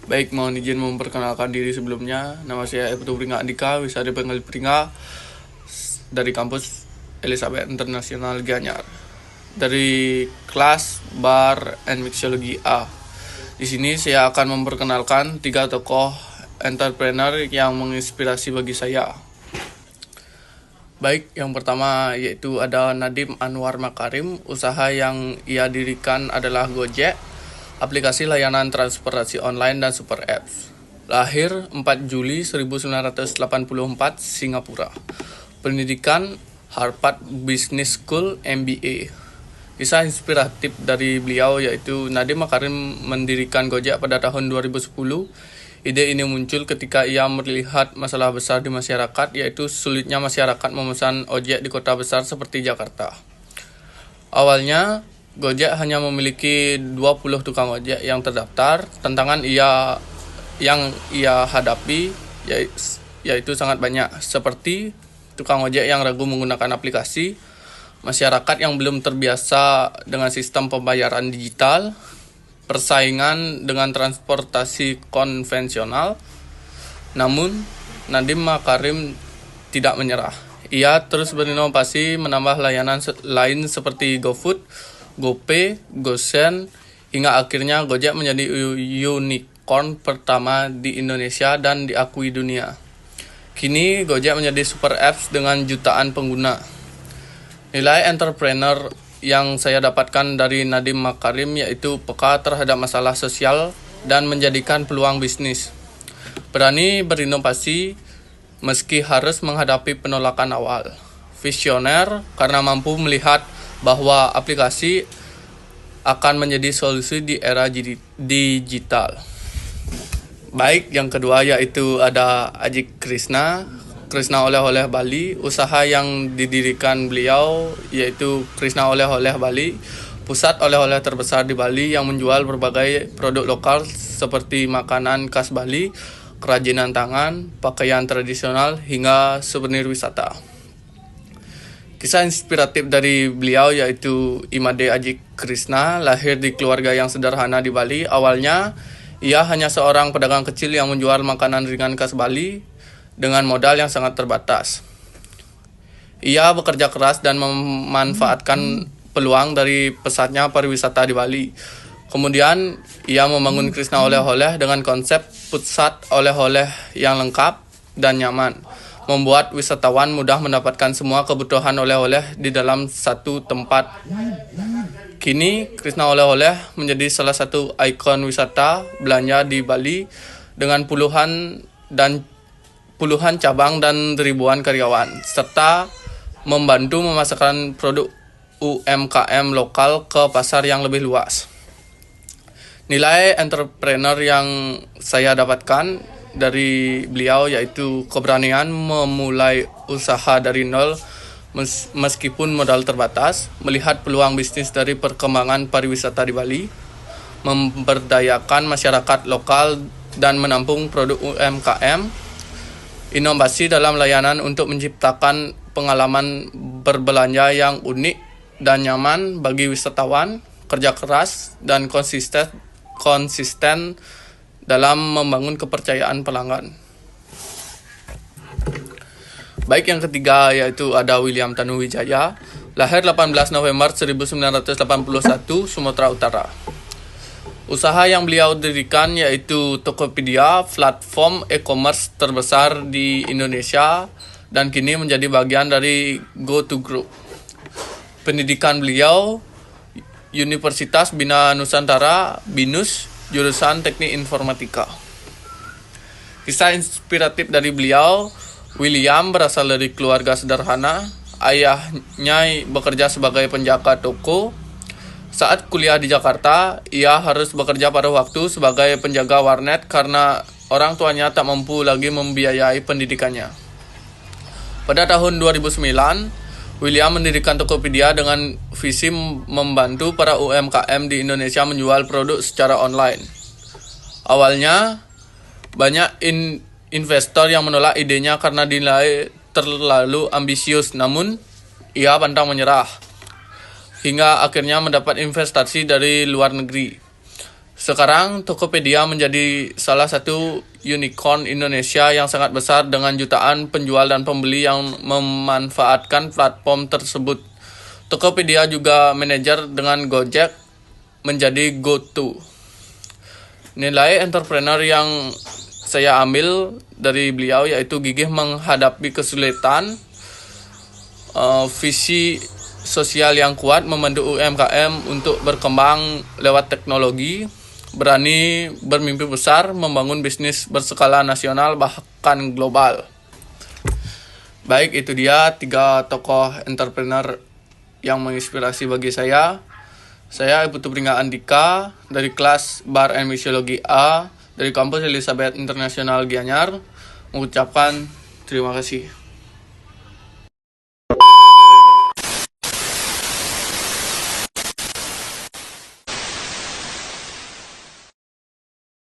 Baik, mohon izin memperkenalkan diri sebelumnya. Nama saya Ibtu Pringga Andika, bisa dipanggil Pringga, dari kampus Elizabeth International Gianyar, dari kelas Bar and Mixology A. Di sini saya akan memperkenalkan 3 tokoh entrepreneur yang menginspirasi bagi saya. Baik, yang pertama yaitu ada Nadiem Anwar Makarim. Usaha yang ia dirikan adalah Gojek, aplikasi layanan transportasi online dan super apps. Lahir 4 Juli 1984, Singapura. Pendidikan Harvard Business School MBA. Kisah inspiratif dari beliau yaitu Nadiem Makarim mendirikan Gojek pada tahun 2010. Ide ini muncul ketika ia melihat masalah besar di masyarakat, yaitu sulitnya masyarakat memesan ojek di kota besar seperti Jakarta. Awalnya, Gojek hanya memiliki 20 tukang ojek yang terdaftar. Tantangan yang ia hadapi yaitu sangat banyak, seperti tukang ojek yang ragu menggunakan aplikasi, masyarakat yang belum terbiasa dengan sistem pembayaran digital, persaingan dengan transportasi konvensional. Namun, Nadiem Makarim tidak menyerah. Ia terus berinovasi, menambah layanan lain seperti GoFood, GoPay, GoSend, hingga akhirnya Gojek menjadi unicorn pertama di Indonesia dan diakui dunia. Kini Gojek menjadi super apps dengan jutaan pengguna. Nilai entrepreneur yang saya dapatkan dari Nadiem Makarim yaitu peka terhadap masalah sosial dan menjadikan peluang bisnis. Berani berinovasi meski harus menghadapi penolakan awal. Visioner karena mampu melihat bahwa aplikasi akan menjadi solusi di era digital. Baik, yang kedua yaitu ada Ajik Krishna Oleh-oleh Bali. Usaha yang didirikan beliau yaitu Krishna Oleh-oleh Bali, pusat oleh-oleh terbesar di Bali yang menjual berbagai produk lokal seperti makanan khas Bali, kerajinan tangan, pakaian tradisional, hingga souvenir wisata. Kisah inspiratif dari beliau yaitu Imade Ajik Krishna lahir di keluarga yang sederhana di Bali. Awalnya, ia hanya seorang pedagang kecil yang menjual makanan ringan khas Bali dengan modal yang sangat terbatas. Ia bekerja keras dan memanfaatkan peluang dari pesatnya pariwisata di Bali. Kemudian, ia membangun Krishna Oleh-oleh dengan konsep pusat oleh-oleh yang lengkap dan nyaman, membuat wisatawan mudah mendapatkan semua kebutuhan oleh-oleh di dalam satu tempat. Kini, Krishna Oleh-oleh menjadi salah satu ikon wisata belanja di Bali dengan puluhan cabang dan ribuan karyawan, serta membantu memasarkan produk UMKM lokal ke pasar yang lebih luas. Nilai entrepreneur yang saya dapatkan dari beliau yaitu keberanian memulai usaha dari nol meskipun modal terbatas, melihat peluang bisnis dari perkembangan pariwisata di Bali, memberdayakan masyarakat lokal dan menampung produk UMKM, inovasi dalam layanan untuk menciptakan pengalaman berbelanja yang unik dan nyaman bagi wisatawan, kerja keras dan konsisten dalam membangun kepercayaan pelanggan. Baik, yang ketiga yaitu ada William Tanuwijaya, lahir 18 November 1981, Sumatera Utara. Usaha yang beliau dirikan yaitu Tokopedia, platform e-commerce terbesar di Indonesia dan kini menjadi bagian dari GoTo Group. Pendidikan beliau Universitas Bina Nusantara, BINUS, jurusan Teknik Informatika. Kisah inspiratif dari beliau, William berasal dari keluarga sederhana. Ayahnya bekerja sebagai penjaga toko. Saat kuliah di Jakarta, ia harus bekerja pada waktu sebagai penjaga warnet karena orang tuanya tak mampu lagi membiayai pendidikannya. Pada tahun 2009, William mendirikan Tokopedia dengan visi membantu para UMKM di Indonesia menjual produk secara online. Awalnya, banyak investor yang menolak idenya karena dinilai terlalu ambisius, namun ia pantang menyerah hingga akhirnya mendapat investasi dari luar negeri. Sekarang Tokopedia menjadi salah satu unicorn Indonesia yang sangat besar dengan jutaan penjual dan pembeli yang memanfaatkan platform tersebut. Tokopedia juga manajer dengan Gojek menjadi GoTo. Nilai entrepreneur yang saya ambil dari beliau yaitu gigih menghadapi kesulitan, visi sosial yang kuat membantu UMKM untuk berkembang lewat teknologi, berani bermimpi besar, membangun bisnis berskala nasional bahkan global. Baik, itu dia 3 tokoh entrepreneur yang menginspirasi bagi saya. Saya Ibu Tubringa Andika dari kelas Bar and Mixology A dari kampus Elizabeth International Gianyar mengucapkan terima kasih.